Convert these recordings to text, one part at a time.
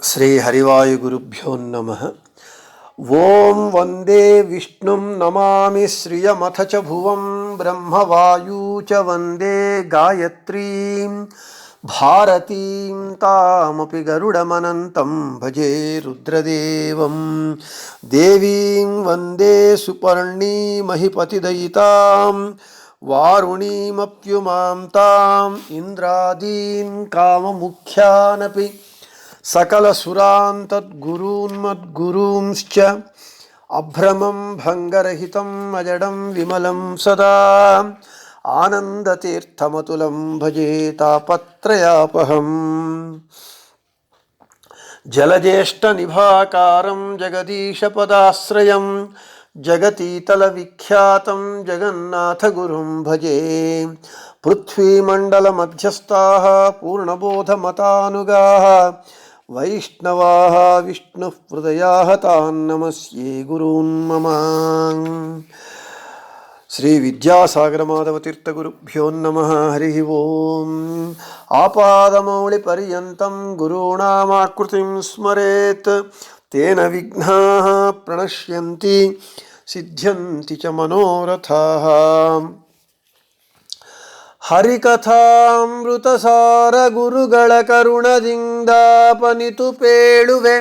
శ్రీ హరివాయుగురుభ్యో నమః. ఓం వందే విష్ణుం నమామి శ్రియమథ చ భువం బ్రహ్మవాయూ చ వందే గాయత్రీం భారతీం తామపి గరుడమనంతం భజే రుద్రదేవం. దేవీం వందే సుపర్ణీమహిపతిదయితాం వారుణీమప్యుమాం తాం ఇంద్రాదీన్ కామముఖ్యానపి సకలసురాంతద్గురూన్మద్గురూంశ్చ అభ్రమం భంగరహితం అజడం విమలం సదా ఆనందతీర్థమతులం భజే తాపత్రయాపహం. జలజ్యేష్ఠనిభాకారం జగదీశపదాశ్రయం జగతీతల విఖ్యాతం జగన్నాథగురుం భజే. పృథ్వీమండలమధ్యస్థాః పూర్ణబోధమతానుగాః వైష్ణవాః విష్ణుః హృదయాః తాన్ నమస్యే గురూన్ మమ. శ్రీ విద్యాసాగరమాధవతీర్థగురుభ్యో నమః. హరి ఓం. ఆపాదమౌళిపర్యంతం గురూణామాకృతిం స్మరేత్ తేన విఘ్నాః ప్రణశ్యంతి సిద్ధ్యంతి చ మనోరథాః. ಹರಿಕಥಾಮೃತಸಾರ ಗುರುಗಳ ಕರುಣದಿಂದಾಪನಿತು ಪೇಳುವೆ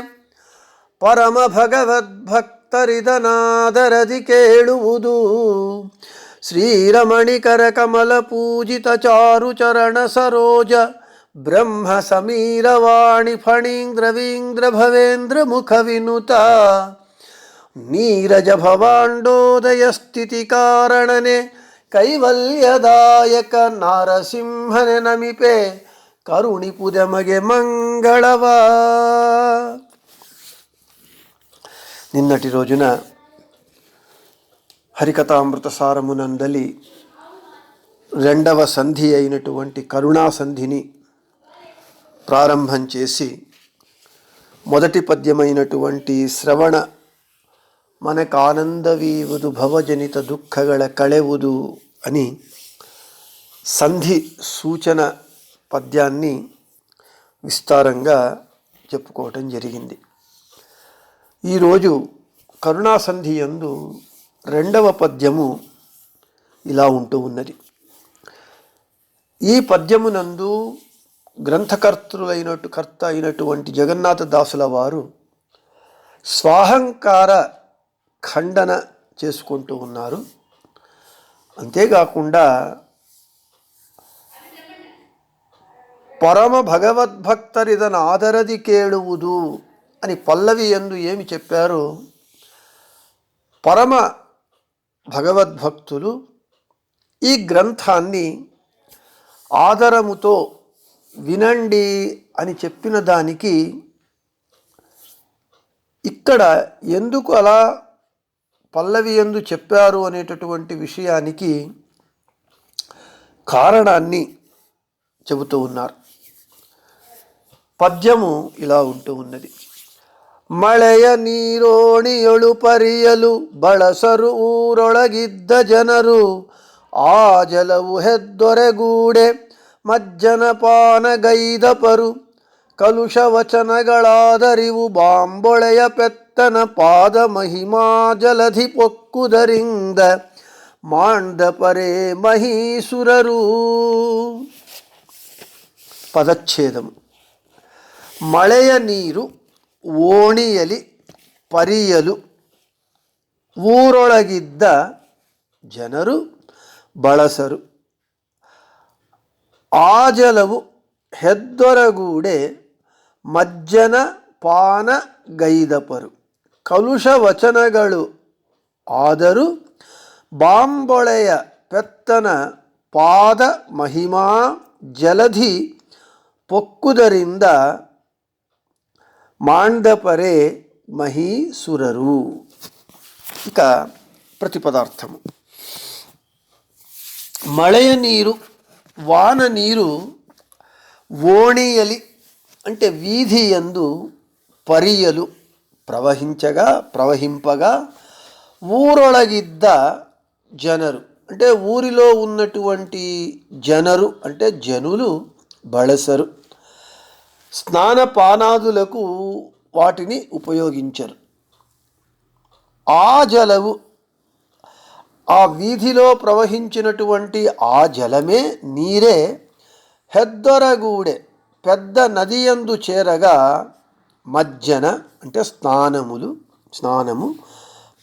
ಪರಮ ಭಗವದ್ಭಕ್ತರಿದನಾದರದಿ ಕೇಳುವುದು. ಶ್ರೀರಮಣಿಕರ ಕಮಲ ಪೂಜಿತ ಚಾರು ಚರಣ ಸರೋಜ ಬ್ರಹ್ಮ ಸಮೀರವಾಣಿ ಫಣೀಂದ್ರವೀಂದ್ರ ಭವೇಂದ್ರ ಮುಖ ವಿನುತ ನೀರಜ ಭವಾಂಡೋದಯ ಸ್ಥಿತಿ ಕಾರಣನೆ ಕೈವಲ್ಯದಾಯಕ ನಾರಸಿಂಹನೆ ನಮಿಪೆ ಕರುಣಿಪುದಮಗೆ ಮಂಗಳವ. నిన్నటి రోజున హరికథామృత సారమునందలి రెండవ సంధి అయినటువంటి కరుణా సంధిని ప్రారంభం చేసి మొదటి పద్యమైనటువంటి శ్రవణ మనకానందవీవుదు భవజనిత దుఃఖಗಳ కళెవుదు అని సంధి సూచన పద్యాన్ని విస్తారంగా చెప్పుకోవటం జరిగింది. ఈరోజు కరుణా సంధి యందు రెండవ పద్యము ఇలా ఉంటూ ఉన్నది. ఈ పద్యమునందు కర్త అయినటువంటి జగన్నాథ దాసుల వారు స్వాహంకార ఖండన చేసుకుంటూ ఉన్నారు. అంతేకాకుండా పరమ భగవద్భక్తరిదన ఆదరది కేಳುವುದು అని పల్లవి యందు ఏమి చెప్పారో, పరమ భగవద్భక్తులు ఈ గ్రంథాన్ని ఆదరముతో వినండి అని చెప్పిన దానికి ఇక్కడ ఎందుకు అలా పల్లవి యందు చెప్పారు అనేటటువంటి విషయానికి కారణాన్ని చెబుతూ ఉన్నారు. పద్యము ఇలా ఉంటూ ఉన్నది. మಳೆಯ ನೀರೋಣಿಯೊಳು ಪರಿಯಲು ಬಳಸರು ಊರೊಳಗಿದ್ದ ಜನರು ಆ ಜಲವು ಹೆದ್ದೊರೆಗೂಡೆ ಮಜ್ಜನಪಾನಗೈದಪರು ಕಲುಷ ವಚನಗಳಾದರಿವು ಬಾಂಬೊಳೆಯ ಪೆತ್ತನ ಪಾದ ಮಹಿಮಾ ಜಲಧಿ ಪೊಕ್ಕುದರಿಂದ ಮಾಂಡ ಪರೇ ಮಹೀಸುರರು. ಪದಚ್ಛೇದము. ಮಳೆಯ ನೀರು ಓಣಿಯಲಿ ಪರಿಯಲು ಊರೊಳಗಿದ್ದ ಜನರು ಬಳಸರು ಆ ಜಲವು ಹೆದ್ದೊರಗೂಡೆ ಮಜ್ಜನ ಪಾನ ಗೈದಪರು ಕಲುಷ ವಚನಗಳು ಆದರೂ ಬಾಂಬೊಳೆಯ ಪೆತ್ತನ ಪಾದ ಮಹಿಮಾ ಜಲಧಿ ಪೊಕ್ಕುದರಿಂದ మాండపరే మహీసురరు. ఇక ప్రతిపదార్థము. మಳೆయ నీరు, వాన నీరు ఓణియలి అంటే వీధి యందు పరియలు ప్రవహింపగా ఊరొళగిద్ద జనరు అంటే ఊరిలో ఉన్నటువంటి జనరు అంటే జనులు బళసరు స్నానపానాదులకు వాటిని ఉపయోగించరు. ఆ జలవు, ఆ వీధిలో ప్రవహించినటువంటి ఆ జలమే, నీరే హెద్దొరగూడె పెద్ద నదియందు చేరగా మజ్జన అంటే స్నానము,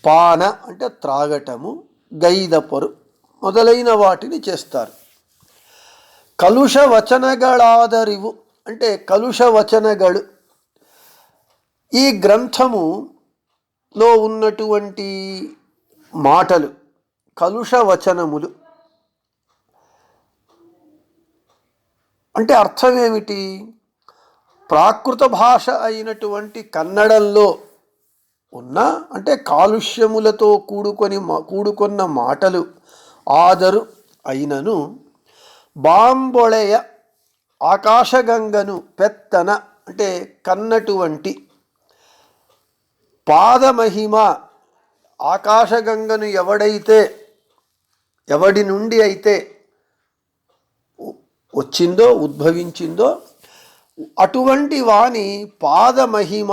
పాన అంటే త్రాగటము, గైదపరు మొదలైన వాటిని చేస్తారు. కలుష వచనಗಳಾದರಿವು అంటే కలుష వచనಗಳು, ఈ గ్రంథములో ఉన్నటువంటి మాటలు కలుష వచనములు. అంటే అర్థం ఏమిటి? ప్రాకృత భాష అయినటువంటి కన్నడంలో ఉన్న, అంటే కాలుష్యములతో కూడుకొన్న మాటలు ఆదరు అయినను, బాంబొళెయ ఆకాశగంగను పెత్తన అంటే కన్నటువంటి, పాదమహిమ ఆకాశగంగను ఎవడి నుండి అయితే వచ్చిందో, ఉద్భవించిందో, అటువంటి వాని పాదమహిమ,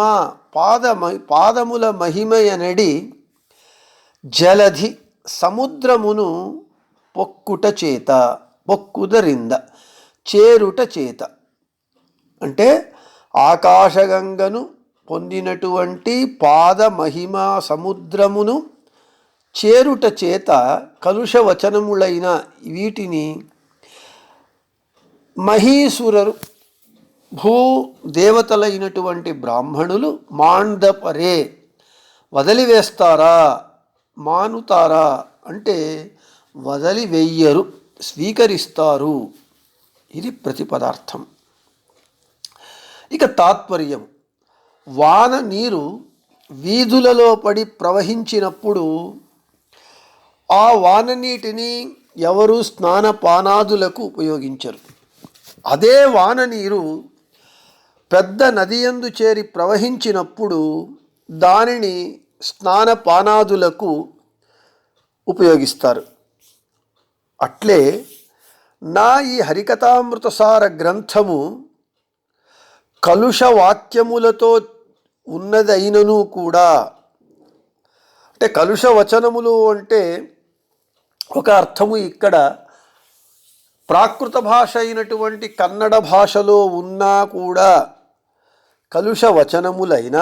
పాదముల మహిమయనడి జలధి సముద్రమును పొక్కుదరింద చేరుట చేత, అంటే ఆకాశగంగను పొందినటువంటి పాదమహిమ సముద్రమును చేరుట చేత కలుషవచనములైన వీటిని మహీసురరు, భూదేవతలైనటువంటి బ్రాహ్మణులు మాండపరే వదిలివేస్తారా, మానుతారా అంటే వదిలివేయ్యరు, స్వీకరిస్తారు. ఇది ప్రతిపదార్థం. ఇక తాత్పర్యం, వాన నీరు వీధులలో పడి ప్రవహించినప్పుడు ఆ వాన నీటిని ఎవరు స్నానపానాదులకు ఉపయోగించరు. అదే వాన నీరు పెద్ద నదియందు చేరి ప్రవహించినప్పుడు దానిని స్నానపానాదులకు ఉపయోగిస్తారు. అట్లే నా ఈ హరికథామృతసార గ్రంథము కలుష వాక్యములతో ఉన్నదైనను కూడా, అంటే కలుష వచనములు అంటే ఒక అర్థము ఇక్కడ ప్రాకృత భాష అయినటువంటి కన్నడ భాషలో ఉన్నా కూడా కలుష వచనములైన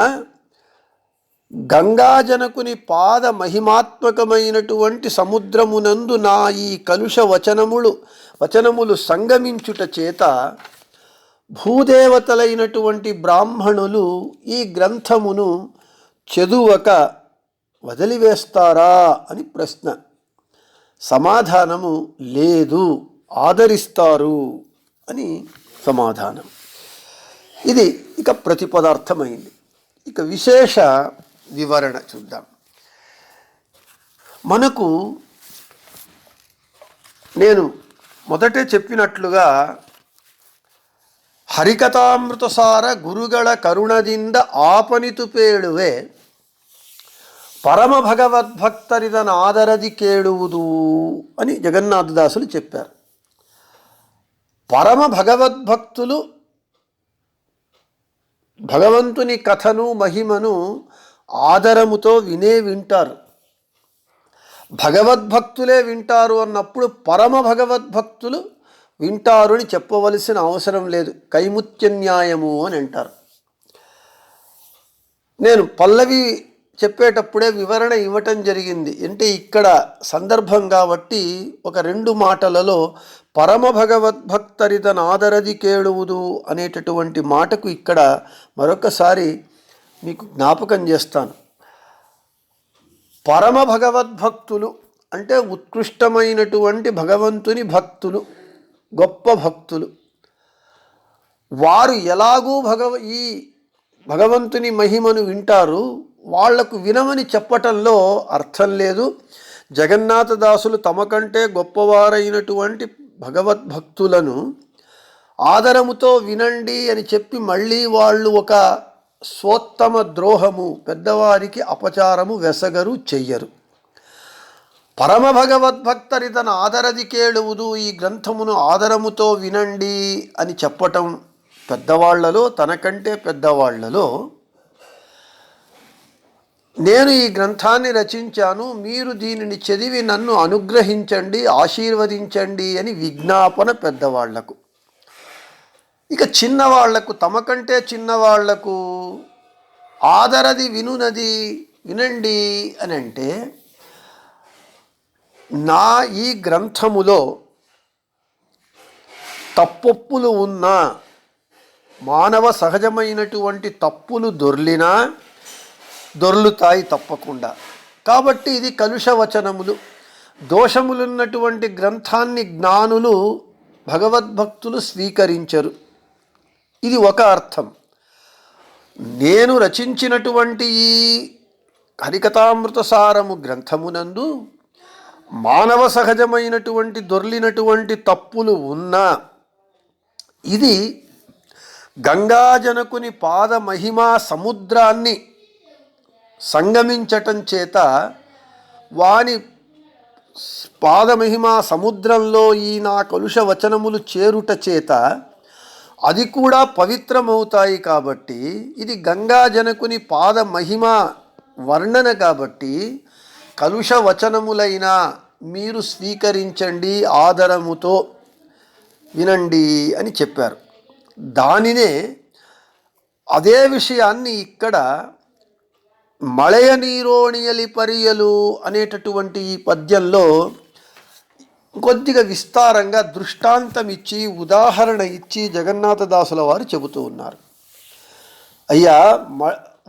గంగాజనకుని పాద మహిమాత్మకమైనటువంటి సముద్రమునందు నా ఈ కలుష వచనములు సంగమించుట చేత భూదేవతలైనటువంటి బ్రాహ్మణులు ఈ గ్రంథమును చదువక వదిలివేస్తారా అని ప్రశ్న. సమాధానము లేదు, ఆదరిస్తారు అని సమాధానం. ఇది ఇక ప్రతిపదార్థమైంది. ఇక విశేష వివరణ చూద్దాం. మనకు నేను మొదటే చెప్పినట్లుగా ಹರಿಕಥಾಮೃತಸಾರ ಗುರುಗಳ ಕರುಣದಿಂದ ಆಪನಿತು ಪೇಳುವೆ పరమ భగవద్భక్తరిదన ఆదరది కేಳುವುದು అని జగన్నాథదాసులు చెప్పారు. పరమ భగవద్భక్తులు భగవంతుని కథను మహిమను ఆదరముతో వింటారు. భగవద్భక్తులే వింటారు అన్నప్పుడు పరమ భగవద్భక్తులు వింటారు అని చెప్పవలసిన అవసరం లేదు. కైముత్య న్యాయము అని అంటారు. నేను పల్లవి చెప్పేటప్పుడే వివరణ ఇవ్వటం జరిగింది. అంటే ఇక్కడ సందర్భం కాబట్టి ఒక 2 మాటలలో పరమ భగవద్భక్తరిదన ఆదరది కేಳುವುದು అనేటటువంటి మాటకు ఇక్కడ మరొకసారి మీకు జ్ఞాపకం చేస్తాను. పరమ భగవద్భక్తులు అంటే ఉత్కృష్టమైనటువంటి భగవంతుని భక్తులు, గొప్ప భక్తులు. వారు ఎలాగూ ఈ భగవంతుని మహిమను వింటారు. వాళ్లకు వినమని చెప్పటంలో అర్థం లేదు. జగన్నాథదాసులు తమకంటే గొప్పవారైనటువంటి భగవద్భక్తులను ఆదరముతో వినండి అని చెప్పి మళ్ళీ వాళ్ళు ఒక స్వోత్తమ ద్రోహము, పెద్దవారికి అపచారము వెసగరు, చెయ్యరు. పరమ భగవద్భక్తరిదన ఆదరది కేಳುವುದು, ఈ గ్రంథమును ఆదరముతో వినండి అని చెప్పటం పెద్దవాళ్లలో, తనకంటే పెద్దవాళ్లలో, నేను ఈ గ్రంథాన్ని రచించాను, మీరు దీనిని చదివి నన్ను అనుగ్రహించండి, ఆశీర్వదించండి అని విజ్ఞాపన పెద్దవాళ్లకు. ఇక చిన్నవాళ్లకు, తమకంటే చిన్నవాళ్లకు ఆదరది వినునది వినండి అని అంటే, నా ఈ గ్రంథములో తప్పొప్పులు ఉన్నా, మానవ సహజమైనటువంటి తప్పులు దొర్లుతాయి తప్పకుండా. కాబట్టి ఇది కలుషవచనములు, దోషములున్నటువంటి గ్రంథాన్ని జ్ఞానులు, భగవద్భక్తులు స్వీకరించరు. ఇది ఒక అర్థం. నేను రచించినటువంటి ఈ హరికథామృత సారము గ్రంథమునందు మానవ సహజమైనటువంటి దొర్లినటువంటి తప్పులు ఉన్నా, ఇది గంగాజనకుని పాద మహిమా సముద్రాన్ని సంగమించటం చేత, వాని పాదమహిమా సముద్రంలో ఈ నా కలుష వచనములు చేరుట చేత అది కూడా పవిత్రమవుతాయి. కాబట్టి ఇది గంగాజనకుని పాద మహిమా వర్ణన. కాబట్టి కలుష వచనములైన మీరు స్వీకరించండి, ఆదరముతో వినండి అని చెప్పారు. దానినే, అదే విషయాన్ని ఇక్కడ మళయ నీరోణియలి పరియలు అనేటటువంటి ఈ పద్యంలో కొద్దిగా విస్తారంగా దృష్టాంతం ఇచ్చి, ఉదాహరణ ఇచ్చి జగన్నాథదాసుల వారు చెబుతూ ఉన్నారు. అయ్యా,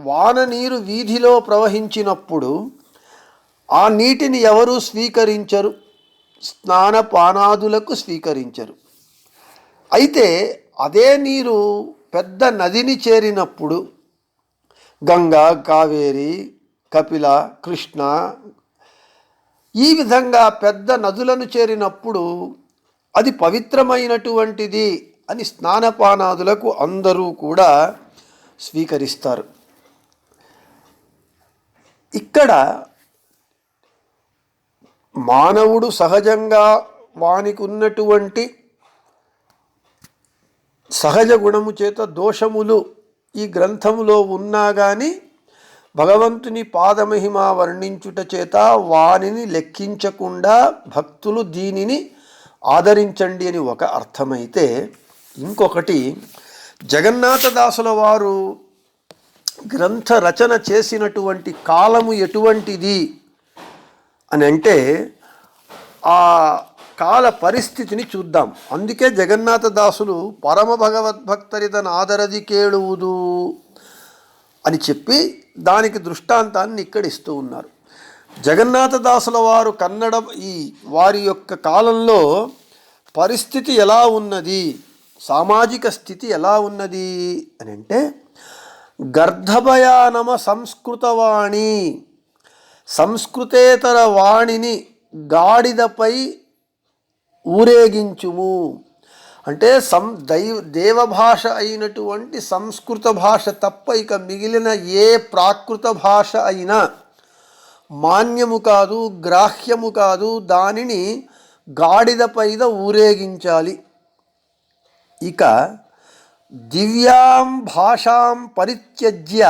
వాన నీరు వీధిలో ప్రవహించినప్పుడు ఆ నీటిని ఎవరు స్వీకరించరు, స్నానపానాదులకు స్వీకరించరు. అయితే అదే నీరు పెద్ద నదిని చేరినప్పుడు, గంగా, కావేరి, కపిల, కృష్ణ, ఈ విధంగా పెద్ద నదులను చేరినప్పుడు అది పవిత్రమైనటువంటిది అని స్నానపానాదులకు అందరూ కూడా స్వీకరిస్తారు. ఇక్కడ మానవుడు సహజంగా వానికి ఉన్నటువంటి సహజ గుణము చేత దోషములు ఈ గ్రంథములో ఉన్నా కానీ భగవంతుని పాదమహిమ వర్ణించుట చేత వానిని లెక్కించకుండా భక్తులు దీనిని ఆదరించండి అని ఒక అర్థమైతే, ఇంకొకటి జగన్నాథదాసుల వారు గ్రంథ రచన చేసినటువంటి కాలము ఎటువంటిది అని అంటే, ఆ కాల పరిస్థితిని చూద్దాం. అందుకే జగన్నాథదాసులు పరమ భగవద్భక్తరిదన్ ఆదరది కేಳುವುದು అని చెప్పి దానికి దృష్టాంతాన్ని ఇక్కడ ఇస్తూ ఉన్నారు. జగన్నాథదాసుల వారు కన్నడ వారి యొక్క కాలంలో పరిస్థితి ఎలా ఉన్నది, సామాజిక స్థితి ఎలా ఉన్నది అని అంటే, గర్ధభయానమ సంస్కృతవాణి, సంస్కృతేతర వాణిని గాడిదపై ఊరేగించుము అంటే, దేవభాష అయినటువంటి సంస్కృత భాష తప్ప ఇక మిగిలిన ఏ ప్రాకృత భాష అయినా మాన్యము కాదు, గ్రాహ్యము కాదు. దానిని గాడిదపైద ఊరేగించాలి. ఇక దివ్యాం భాషాం పరిత్యజ్య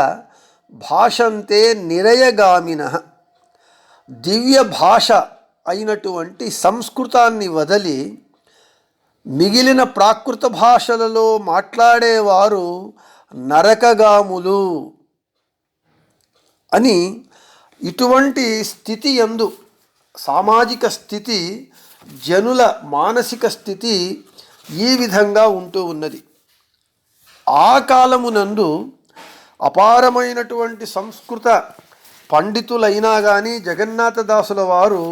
భాషంతే నిరయగామినః, దివ్య భాష అయినటువంటి సంస్కృతాన్ని వదిలి మిగిలిన ప్రాకృత భాషలలో మాట్లాడేవారు నరకగాములు అని, ఇటువంటి స్థితి యందు సామాజిక స్థితి, జనుల మానసిక స్థితి ఈ విధంగా ఉంటూ ఉన్నది. ఆ కాలమునందు అపారమైనటువంటి సంస్కృత పండితులైనా కానీ జగన్నాథదాసుల వారు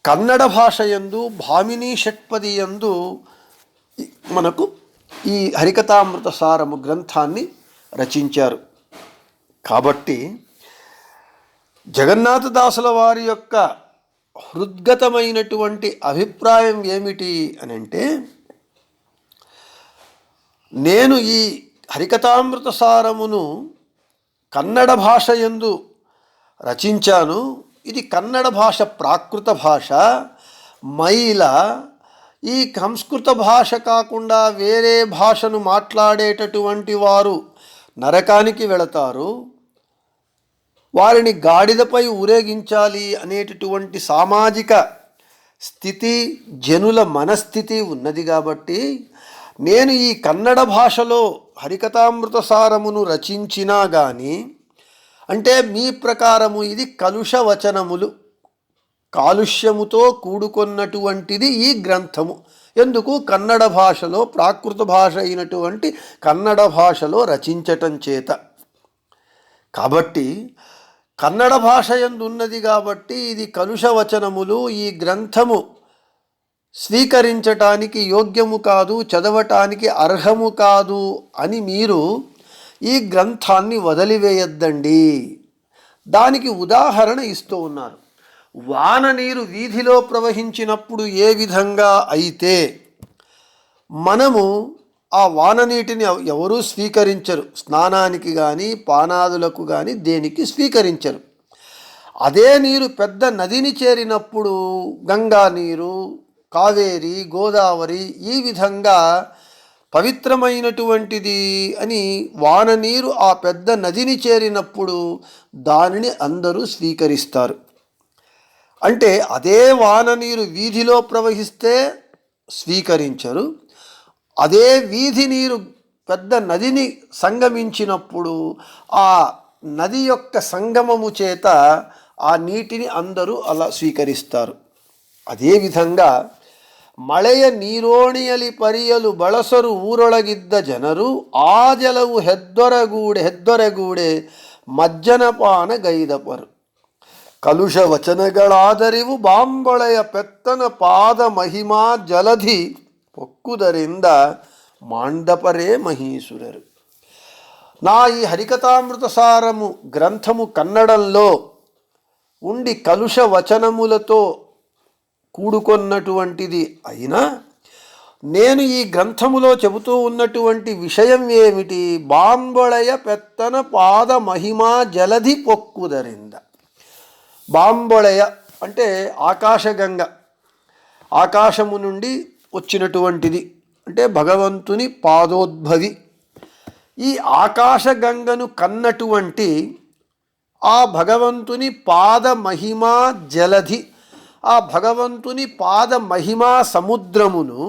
కన్నడ భాష యందు, భామినీ షట్పది యందు మనకు ఈ హరికథామృత సారము గ్రంథాన్ని రచించారు. కాబట్టి జగన్నాథదాసుల వారి యొక్క హృద్గతమైనటువంటి అభిప్రాయం ఏమిటి అని అంటే, నేను ఈ హరికథామృత సారమును కన్నడ భాష యందు రచించాను. ఇది కన్నడ భాష ప్రాకృత భాష, మైల, ఈ సంస్కృత భాష కాకుండా వేరే భాషను మాట్లాడేటటువంటి వారు నరకానికి వెళతారు, వారిని గాడిదపై ఊరేగించాలి అనేటటువంటి సామాజిక స్థితి, జనుల మనస్థితి ఉన్నది కాబట్టి నేను ఈ కన్నడ భాషలో హరికథామృత సారమును రచించినా కానీ, అంటే మీ ప్రకారము ఇది కలుష వచనములు, కాలుష్యముతో కూడుకున్నటువంటిది ఈ గ్రంథము. ఎందుకు? కన్నడ భాషలో, ప్రాకృత భాష అయినటువంటి కన్నడ భాషలో రచించటం చేత. కాబట్టి కన్నడ భాష యందు ఉన్నది కాబట్టి ఇది కలుష వచనములు, ఈ గ్రంథము స్వీకరించటానికి యోగ్యము కాదు, చదవటానికి అర్హము కాదు అని మీరు ఈ గ్రంథాన్ని వదిలివేయద్దండి. దానికి ఉదాహరణ ఇస్తూ ఉన్నారు. వాన నీరు వీధిలో ప్రవహించినప్పుడు ఏ విధంగా అయితే మనము ఆ వాన నీటిని ఎవరూ స్వీకరించరు, స్నానానికి కానీ పానాదులకు కానీ దేనికి స్వీకరించరు. అదే నీరు పెద్ద నదిని చేరినప్పుడు గంగా నీరు, కావేరి, గోదావరి ఈ విధంగా పవిత్రమైనటువంటిది అని వాన నీరు ఆ పెద్ద నదిని చేరినప్పుడు దానిని అందరూ స్వీకరిస్తారు. అంటే అదే వాన నీరు వీధిలో ప్రవహిస్తే స్వీకరించరు, అదే వీధి నీరు పెద్ద నదిని సంగమించినప్పుడు ఆ నది యొక్క సంగమము చేత ఆ నీటిని అందరూ అలా స్వీకరిస్తారు. అదేవిధంగా ಮಳೆಯ ನೀರೋಣಿಯಲಿ ಪರಿಯಲು ಬಳಸರು ಊರೊಳಗಿದ್ದ ಜನರು ಆ ಜಲವು ಹೆದ್ದೊರೆಗೂಡೆ ಮಜ್ಜನಪಾನ ಗೈದಪರು. ಕಲುಷ ವಚನಗಳಾದರಿವು ಬಾಂಬಳೆಯ ಪೆತ್ತನ ಪಾದ ಮಹಿಮಾ ಜಲಧಿ పొక్కుదరింద మాండపరే మహీసురరు. నా ఈ హరికథామృత సారము గ్రంథము కన్నడంలో ఉండి కలుష వచనములతో కూడుకొన్నటువంటిది అయినా నేను ఈ గ్రంథములో చెబుతూ ఉన్నటువంటి విషయం ఏమిటి? బాంబొళయ పెత్తన పాద మహిమా జలధి పొక్కుదరింద. బాంబొళయ అంటే ఆకాశగంగ, ఆకాశము నుండి వచ్చినటువంటిది, అంటే భగవంతుని పాదోద్భవి. ఈ ఆకాశగంగను కన్నటువంటి ఆ భగవంతుని పాద మహిమా జలధి, ఆ భగవంతుని పాద మహిమా సముద్రమును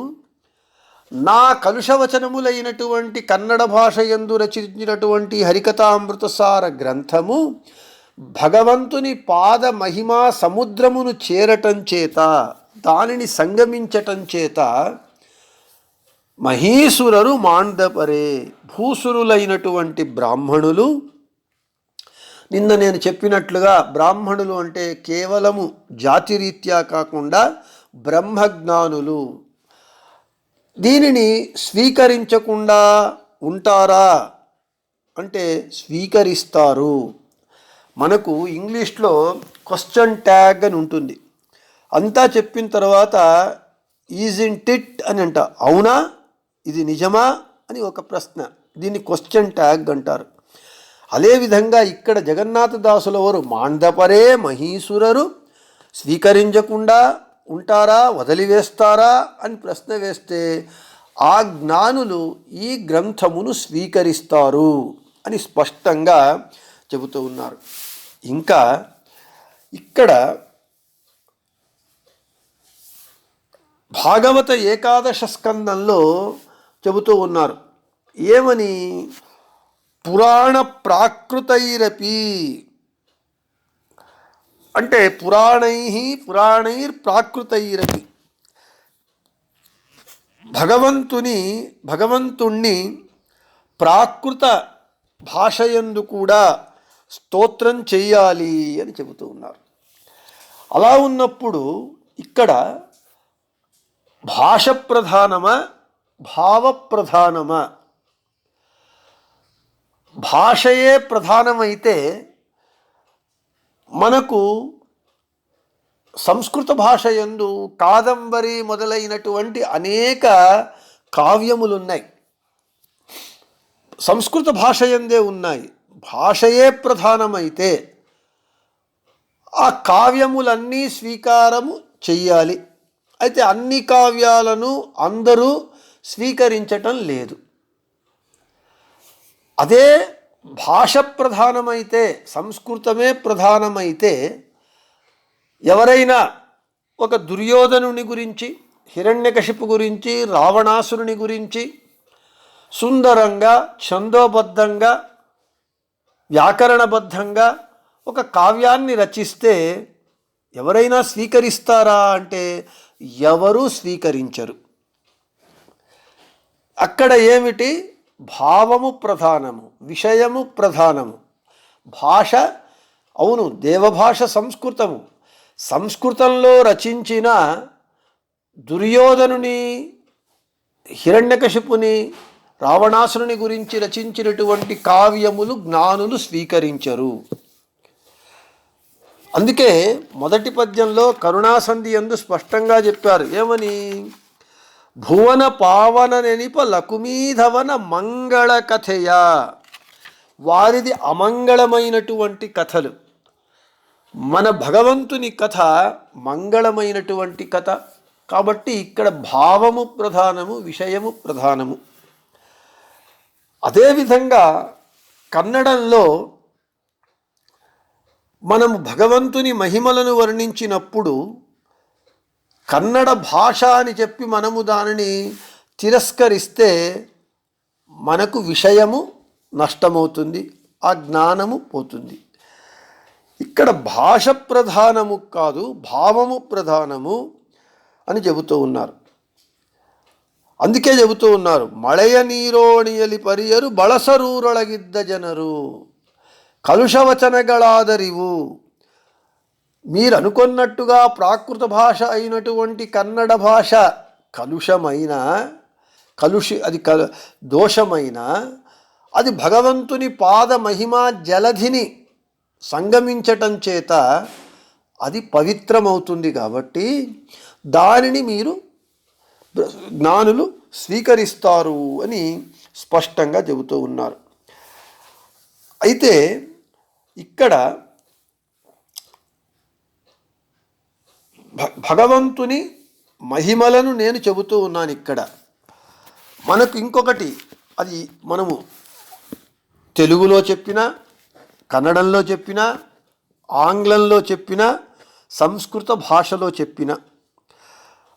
నా కలుషవచనములైనటువంటి కన్నడ భాష యందు రచించినటువంటి హరికథామృతసార గ్రంథము భగవంతుని పాద మహిమా సముద్రమును చేరటం చేత, దానిని సంగమించటం చేత మహీసురరు మాండపరే, భూసురులైనటువంటి బ్రాహ్మణులు. నిన్న నేను చెప్పినట్లుగా బ్రాహ్మణులు అంటే కేవలము జాతిరీత్యా కాకుండా బ్రహ్మజ్ఞానులు. దీనిని స్వీకరించకుండా ఉంటారా అంటే స్వీకరిస్తారు. మనకు ఇంగ్లీష్లో క్వశ్చన్ ట్యాగ్ అని ఉంటుంది. అంతా చెప్పిన తర్వాత ఈజింట్ ఇట్ అని అంట, అవునా ఇది నిజమా అని ఒక ప్రశ్న, దీన్ని క్వశ్చన్ ట్యాగ్ అంటారు. అదేవిధంగా ఇక్కడ జగన్నాథదాసుల వారు మాండపరే మహీసురరు స్వీకరించకుండా ఉంటారా, వదిలివేస్తారా అని ప్రశ్న వేస్తే ఆ జ్ఞానులు ఈ గ్రంథమును స్వీకరిస్తారు అని స్పష్టంగా చెబుతూ ఉన్నారు. ఇంకా ఇక్కడ భాగవత ఏకాదశ స్కందంలో చెబుతూ ఉన్నారు. ఏమని? పురాణ ప్రాకృతైరపి అంటే పురాణైర్ ప్రాకృతైరపి, భగవంతుణ్ణి ప్రాకృత భాషయందు కూడా స్తోత్రం చెయ్యాలి అని చెబుతూ ఉన్నారు. అలా ఉన్నప్పుడు ఇక్కడ భాష ప్రధానమా, భావ ప్రధానమా? భాషయే ప్రధానమైతే మనకు సంస్కృత భాష యందు కాదంబరి మొదలైనటువంటి అనేక కావ్యములున్నాయి, సంస్కృత భాష యందే ఉన్నాయి. భాషయే ప్రధానమైతే ఆ కావ్యములన్నీ స్వీకారము చెయ్యాలి. అయితే అన్ని కావ్యాలను అందరూ స్వీకరించటం లేదు. అదే భాష ప్రధానమైతే, సంస్కృతమే ప్రధానమైతే ఎవరైనా ఒక దుర్యోధనుని గురించి, హిరణ్యకశిపు గురించి, రావణాసురుని గురించి సుందరంగా, ఛందోబద్ధంగా, వ్యాకరణబద్ధంగా ఒక కావ్యాన్ని రచిస్తే ఎవరైనా స్వీకరిస్తారా అంటే ఎవరూ స్వీకరించరు. అక్కడ ఏమిటి? భావము ప్రధానము, విషయము ప్రధానము. భాష, అవును దేవభాష సంస్కృతము. సంస్కృతంలో రచించిన దుర్యోధనుని, హిరణ్యకశిపుని, రావణాసురుని గురించి రచించినటువంటి కావ్యములు జ్ఞానులు స్వీకరించరు. అందుకే మొదటి పద్యంలో కరుణాసంధి యందు స్పష్టంగా చెప్పారు. ఏమని? భువన పావన నెనిప లకుమీధవన మంగళ కథయ. వారిది అమంగళమైనటువంటి కథలు, మన భగవంతుని కథ మంగళమైనటువంటి కథ. కాబట్టి ఇక్కడ భావము ప్రధానము, విషయము ప్రధానము. అదేవిధంగా కన్నడంలో మనము భగవంతుని మహిమలను వర్ణించినప్పుడు కన్నడ భాష అని చెప్పి మనము దానిని తిరస్కరిస్తే మనకు విషయము నష్టమవుతుంది, ఆ జ్ఞానము పోతుంది. ఇక్కడ భాష ప్రధానము కాదు, భావము ప్రధానము అని చెబుతూ ఉన్నారు. అందుకే చెబుతూ ఉన్నారు, మಳೆಯ ನೀರೋಣಿಯಲಿ ಪರಿಯರು ಬಳಸರೂರೊಳಗಿದ್ದ ಜನರು కలుషవచనగళాదరివు. మీరు అనుకున్నట్టుగా ప్రాకృత భాష అయినటువంటి కన్నడ భాష కలుషమైన, అది దోషమైన, అది భగవంతుని పాద మహిమా జలధిని సంగమించటం చేత అది పవిత్రమవుతుంది. కాబట్టి దానిని మీరు జ్ఞానులు స్వీకరిస్తారు అని స్పష్టంగా చెబుతూ ఉన్నారు. అయితే ఇక్కడ భగవంతుని మహిమలను నేను చెబుతూ ఉన్నాను. ఇక్కడ మనకు ఇంకొకటి, అది మనము తెలుగులో చెప్పినా, కన్నడంలో చెప్పినా, ఆంగ్లంలో చెప్పినా, సంస్కృత భాషలో చెప్పినా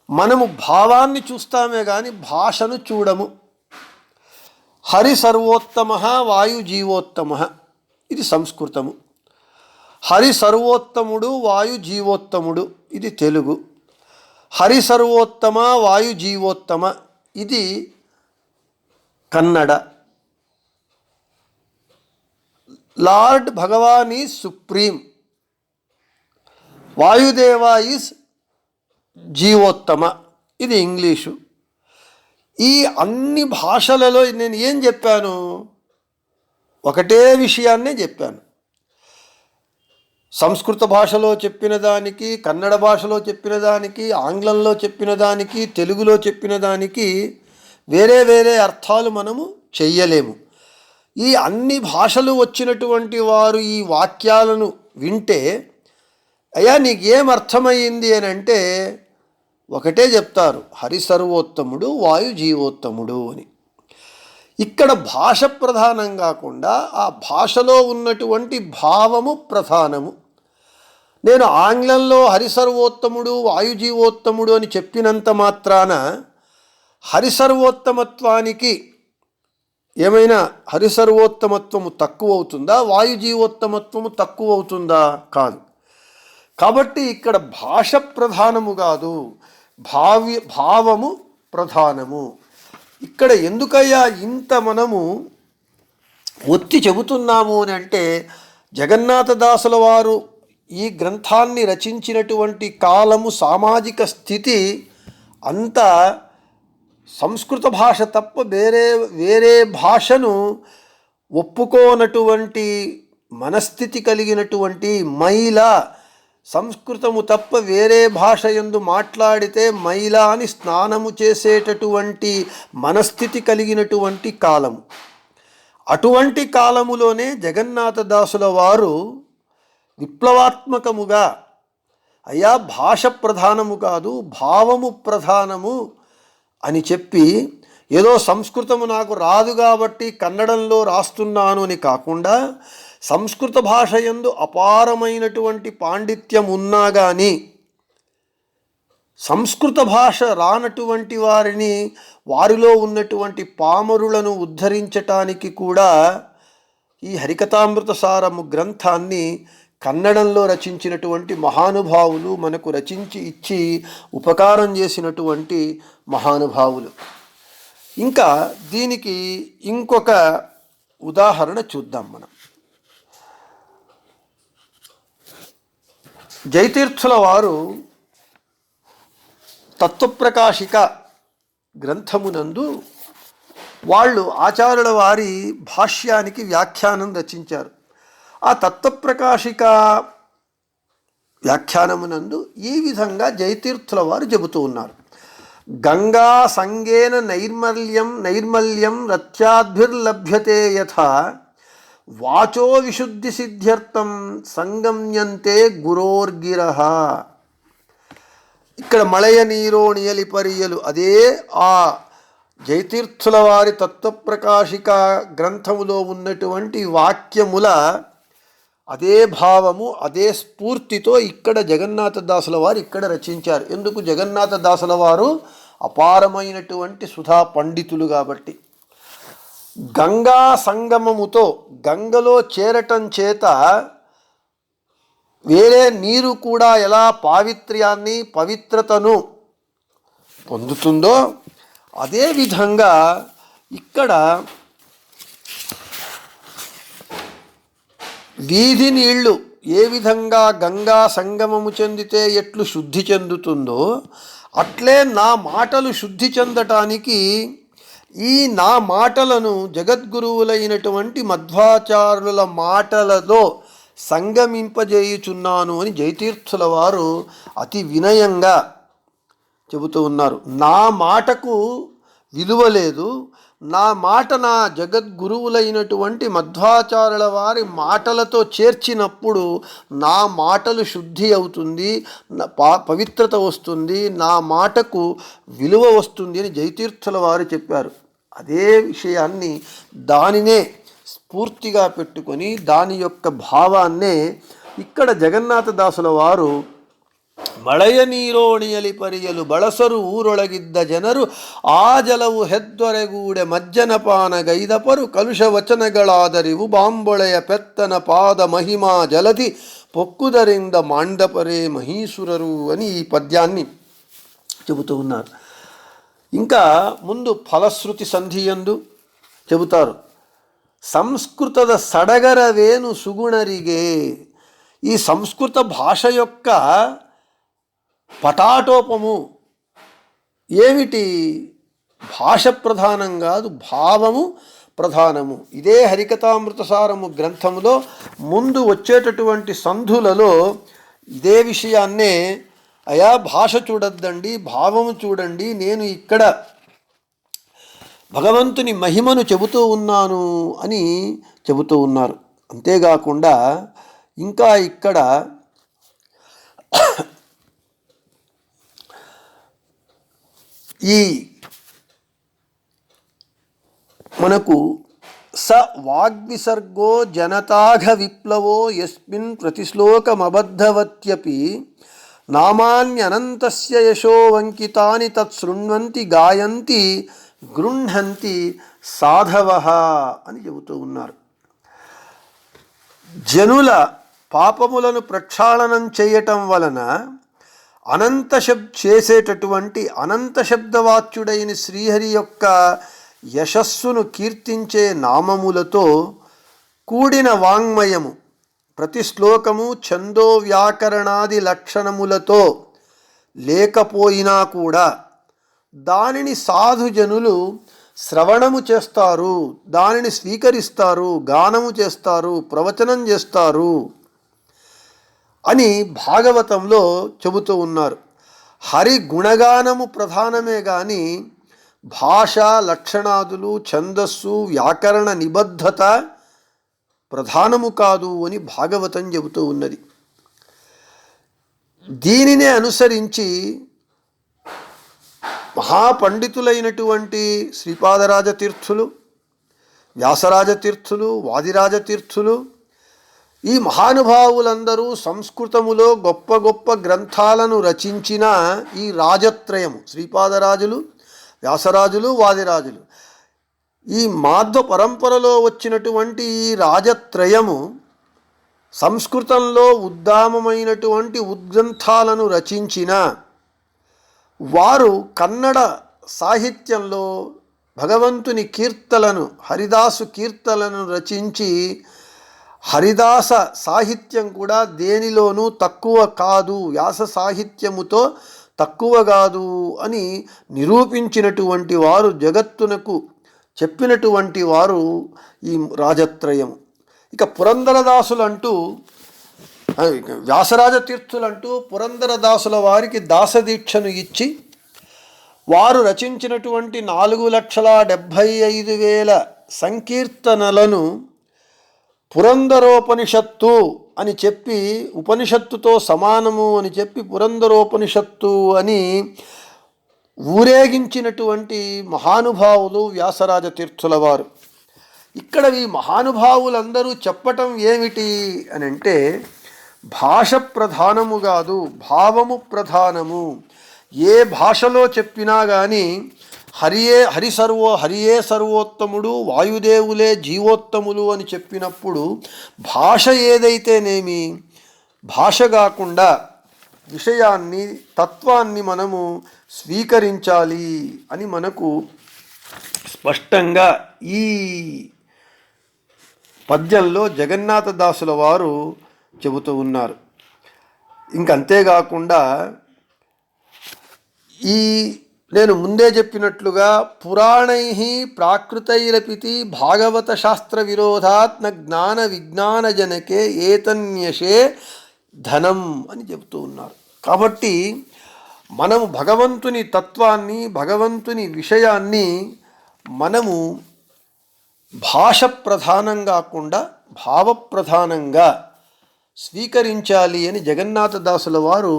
మనము భావాన్ని చూస్తామే కానీ భాషను చూడము. హరి సర్వోత్తమ వాయు జీవోత్తమ, ఇది సంస్కృతము. హరి సర్వోత్తముడు వాయు జీవోత్తముడు, ఇది తెలుగు. హరి సర్వోత్తమ వాయు జీవోత్తమ, ఇది Kannada. Lord Bhagwan is supreme, Vayudeva is జీవోత్తమ, ఇది ఇంగ్లీషు. ఈ అన్ని భాషలలో నేను ఏం చెప్పాను? ఒకటే విషయాన్నే చెప్పాను. సంస్కృత భాషలో చెప్పిన దానికి, కన్నడ భాషలో చెప్పిన దానికి, ఆంగ్లంలో చెప్పిన దానికి, తెలుగులో చెప్పిన దానికి వేరే వేరే అర్థాలు మనము చెయ్యలేము. ఈ అన్ని భాషలు వచ్చినటువంటి వారు ఈ వాక్యాలను వింటే, అయ్యా నీకు ఏం అర్థమైంది అని అంటే ఒకటే చెప్తారు, హరి సర్వోత్తముడు వాయు జీవోత్తముడు అని. ఇక్కడ భాష ప్రధానం కాకుండా ఆ భాషలో ఉన్నటువంటి భావము ప్రధానము. నేను ఆంగ్లంలో హరి సర్వోత్తముడు వాయు జీవోత్తముడు అని చెప్పినంత మాత్రాన హరి సర్వోత్తమత్వానికి ఏమైనా హరి సర్వోత్తమత్వము తక్కువ అవుతుందా, వాయు జీవోత్తమత్వము తక్కువ అవుతుందా? కాదు. కాబట్టి ఇక్కడ భాష ప్రధానము కాదు, భావము ప్రధానము. ఇక్కడ ఎందుకయ్యా ఇంత మనము ఒత్తి చెబుతున్నాము అని అంటే, జగన్నాథదాసుల వారు ఈ గ్రంథాన్ని రచించినటువంటి కాలము, సామాజిక స్థితి అంతా సంస్కృత భాష తప్ప వేరే భాషను ఒప్పుకోనటువంటి మనస్థితి కలిగినటువంటి మహిళ, సంస్కృతము తప్ప వేరే భాష యందు మాట్లాడితే మహిళ అని స్నానము చేసేటటువంటి మనస్థితి కలిగినటువంటి కాలము. అటువంటి కాలములోనే జగన్నాథదాసుల వారు విప్లవాత్మకముగా అయ్యా భాష ప్రధానము కాదు, భావము ప్రధానము అని చెప్పి, ఏదో సంస్కృతము నాకు రాదు కాబట్టి కన్నడంలో రాస్తున్నాను అని కాకుండా, సంస్కృత భాష యందు అపారమైనటువంటి పాండిత్యం ఉన్నా కానీ సంస్కృత భాష రానటువంటి వారిని, వారిలో ఉన్నటువంటి పామరులను ఉద్ధరించటానికి కూడా ఈ హరికథామృత సారము గ్రంథాన్ని కన్నడంలో రచించినటువంటి మహానుభావులు, మనకు రచించి ఇచ్చి ఉపకారం చేసినటువంటి మహానుభావులు. ఇంకా దీనికి ఇంకొక ఉదాహరణ చూద్దాం మనం. జయతీర్థుల వారు తత్వప్రకాశిక గ్రంథమునందు వాళ్ళు ఆచార్యుల వారి భాష్యానికి వ్యాఖ్యానం రచించారు. ఆ తత్వప్రకాశిక వ్యాఖ్యానమునందు ఈ విధంగా జయతీర్థుల వారు చెబుతూ ఉన్నారు. గంగా సంగేన నైర్మల్యం రత్యాద్భిర్లభ్యతే యథా వాచో విశుద్ధి సిద్ధ్యర్థం సంగమ్యంతే గురోర్గిరః. ఇక్కడ మళయ నీరో నియలి పరియలు, అదే ఆ జయతీర్థుల వారి తత్వప్రకాశిక గ్రంథములో ఉన్నటువంటి వాక్యముల అదే భావము, అదే స్ఫూర్తితో ఇక్కడ జగన్నాథదాసుల వారు ఇక్కడ రచించారు. ఎందుకు? జగన్నాథదాసుల వారు అపారమైనటువంటి సుధా పండితులు కాబట్టి. గంగా సంగమముతో, గంగలో చేరటం చేత వేరే నీరు కూడా ఎలా పావిత్ర్యాన్ని, పవిత్రతను పొందుతుందో అదేవిధంగా ఇక్కడ వీధి నీళ్లు ఏ విధంగా గంగా సంగమము చెందితే ఎట్లు శుద్ధి చెందుతుందో, అట్లే నా మాటలు శుద్ధి చెందటానికి ఈ నా మాటలను జగద్గురువులైనటువంటి మధ్వాచార్యుల మాటలతో సంగమింపజేయుచున్నాను అని జయతీర్థుల వారు అతి వినయంగా చెబుతూ ఉన్నారు. నా మాటకు విలువ లేదు, నా మాట నా జగద్గురువులైనటువంటి మధ్వాచార్యుల వారి మాటలతో చేర్చినప్పుడు నా మాటలు శుద్ధి అవుతుంది, పవిత్రత వస్తుంది, నా మాటకు విలువ వస్తుంది అని జయతీర్థుల వారు చెప్పారు. అదే విషయాన్ని దానినే స్ఫూర్తిగా పెట్టుకొని దాని యొక్క భావాన్నే ఇక్కడ జగన్నాథదాసుల వారు ಮಳೆಯ ನೀರೋಣಿಯಲಿ ಪರಿಯಲು ಬಳಸರು ಊರೊಳಗಿದ್ದ ಜನರು ಆ ಜಲವು ಹೆದ್ದೊರೆಗೂಡೆ ಮಜ್ಜನಪಾನ ಗೈದಪರು ಕಲುಷ ವಚನಗಳಾದರಿವು ಬಾಂಬೊಳೆಯ ಪೆತ್ತನ ಪಾದ ಮಹಿಮಾ ಜಲದಿ పొక్కుదరింద మాండపరే మహీసురరు అని ఈ పద్యాన్ని చెబుతూ ఉన్నారు. ఇంకా ముందు ఫలశ్రుతి సంధియందు చెబుతారు, సంస్కృతದ సడగరవేను సుగుణరిగే. ఈ సంస్కృత భాష యొక్క పటాటోపము ఏమిటి? భాష ప్రధానం కాదు, భావము ప్రధానము. ఇదే హరికథామృతసారము గ్రంథములో ముందు వచ్చేటటువంటి సంధులలో ఇదే విషయాన్నే, అయా భాష చూడొద్దండి, భావము చూడండి, నేను ఇక్కడ భగవంతుని మహిమను చెబుతూ ఉన్నాను అని చెబుతూ ఉన్నారు. అంతేకాకుండా ఇంకా ఇక్కడ ఈ మనకు స వాగ్విసర్గో జనతాఘ విప్లవో యస్మిన్ ప్రతిశ్లోకమబద్ధవత్యపి నామాన్యనంతస్య యశో వంకితాని తత్శృణ్వంతి గాయంతి గృహ్ణంతి సాధవః అని చెబుతూ ఉన్నారు. జనుల పాపములను ప్రక్షాళనం చేయటం వలన చేసేటటువంటి అనంత శబ్దవాచ్యుడైన శ్రీహరి యొక్క యశస్సును కీర్తించే నామములతో కూడిన వాంగ్మయము, ప్రతి శ్లోకము ఛందో వ్యాకరణాది లక్షణములతో లేకపోయినా కూడా దానిని సాధుజనులు శ్రవణము చేస్తారు, దానిని స్వీకరిస్తారు, గానము చేస్తారు, ప్రవచనం చేస్తారు అని భాగవతంలో చెబుతూ ఉన్నారు. హరి గుణగానము ప్రధానమే కానీ భాష లక్షణాదులు, ఛందస్సు, వ్యాకరణ నిబద్ధత ప్రధానము కాదు అని భాగవతం చెబుతూ ఉన్నది. దీనినే అనుసరించి మహాపండితులైనటువంటి శ్రీపాదరాజతీర్థులు, వ్యాసరాజతీర్థులు, వాదిరాజతీర్థులు, ఈ మహానుభావులందరూ సంస్కృతములో గొప్ప గొప్ప గ్రంథాలను రచించిన ఈ రాజత్రయము, శ్రీపాదరాజులు, వ్యాసరాజులు, వాదిరాజులు, ఈ మాధ్వ పరంపరలో వచ్చినటువంటి ఈ రాజత్రయము సంస్కృతంలో ఉద్దామమైనటువంటి ఉద్గ్రంథాలను రచించిన వారు కన్నడ సాహిత్యంలో భగవంతుని కీర్తనలను, హరిదాసు కీర్తనలను రచించి హరిదాస సాహిత్యం కూడా దేనిలోనూ తక్కువ కాదు, వ్యాస సాహిత్యముతో తక్కువ కాదు అని నిరూపించినటువంటి వారు, జగత్తునకు చెప్పినటువంటి వారు ఈ రాజత్రయం. ఇక పురందరదాసులంటూ, వ్యాసరాజతీర్థులంటూ పురందరదాసుల వారికి దాసదీక్షను ఇచ్చి వారు రచించినటువంటి 4,75,000 సంకీర్తనలను పురందరోపనిషత్తు అని చెప్పి, ఉపనిషత్తుతో సమానము అని చెప్పి పురందరోపనిషత్తు అని ఊరేగించినటువంటి మహానుభావులు వ్యాసరాజతీర్థుల వారు. ఇక్కడ ఈ మహానుభావులందరూ చెప్పటం ఏమిటి అని అంటే, భాష ప్రధానము కాదు, భావము ప్రధానము. ఏ భాషలో చెప్పినా కానీ హరియే సర్వోత్తముడు, వాయుదేవులే జీవోత్తములు అని చెప్పినప్పుడు భాష ఏదైతేనేమి, భాష కాకుండా విషయాన్ని, తత్వాన్ని మనము స్వీకరించాలి అని మనకు స్పష్టంగా ఈ పద్యంలో జగన్నాథదాసుల వారు చెబుతూ ఉన్నారు. ఇంకంతేకాకుండా ఈ నేను ముందే చెప్పినట్లుగా పురాణై ప్రాకృతైరపితి భాగవత శాస్త్ర విరోధాత్మ జ్ఞాన విజ్ఞానజనకే ఏతన్యషే ధనం అని చెబుతూ ఉన్నారు. కాబట్టి మనము భగవంతుని తత్వాన్ని, భగవంతుని విషయాన్ని మనము భాష ప్రధానం కాకుండా భావప్రధానంగా స్వీకరించాలి అని జగన్నాథదాసుల వారు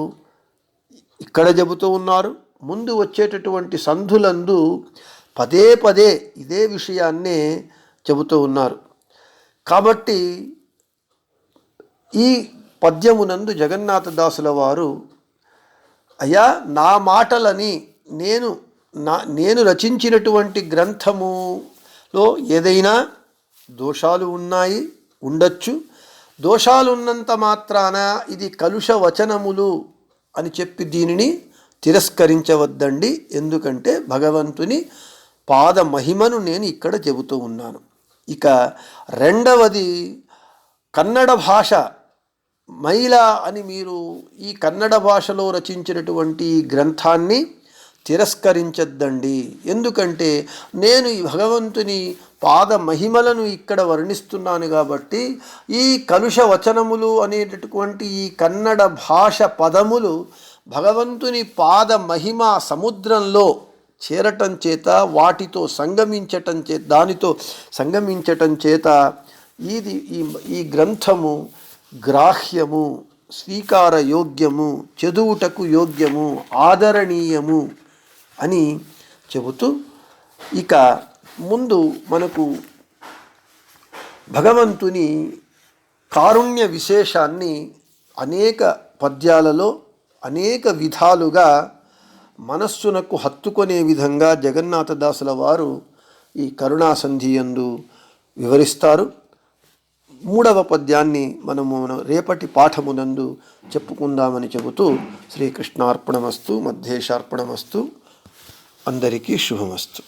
ఇక్కడ చెబుతూ ఉన్నారు. ముందు వచ్చేటటువంటి సంధులందు పదే పదే ఇదే విషయాన్నే చెబుతూ ఉన్నారు. కాబట్టి ఈ పద్యమునందు జగన్నాథదాసుల వారు, అయ్యా నా మాటలని నేను రచించినటువంటి గ్రంథములో ఏదైనా దోషాలు ఉన్నాయి, ఉండొచ్చు. దోషాలు ఉన్నంత మాత్రాన ఇది కలుష వచనములు అని చెప్పి దీనిని తిరస్కరించవద్దండి. ఎందుకంటే భగవంతుని పాద మహిమను నేను ఇక్కడ చెబుతూ ఉన్నాను. ఇక రెండవది, కన్నడ భాష మైల అని మీరు ఈ కన్నడ భాషలో రచించినటువంటి ఈ గ్రంథాన్ని తిరస్కరించద్దండి. ఎందుకంటే నేను ఈ భగవంతుని పాద మహిమలను ఇక్కడ వర్ణిస్తున్నాను కాబట్టి ఈ కలుష వచనములు అనేటటువంటి ఈ కన్నడ భాష పదములు భగవంతుని పాద మహిమ సముద్రంలో చేరటం చేత, వాటితో దానితో సంగమించటం చేత ఈ గ్రంథము గ్రాహ్యము, స్వీకార యోగ్యము, చదువుటకు యోగ్యము, ఆదరణీయము అని చెబుతూ, ఇక ముందు మనకు భగవంతుని కారుణ్య విశేషాన్ని అనేక పద్యాలలో అనేక విధాలుగా మనస్సునకు హత్తుకునే విధంగా జగన్నాథదాసుల వారు ఈ కరుణాసంధి యందు వివరిస్తారు. మూడవ పద్యాన్ని మనము రేపటి పాఠమునందు చెప్పుకుందామని చెబుతూ, శ్రీకృష్ణార్పణమస్తు, మధ్యేశార్పణమస్తు. అందరికీ శుభమస్తు.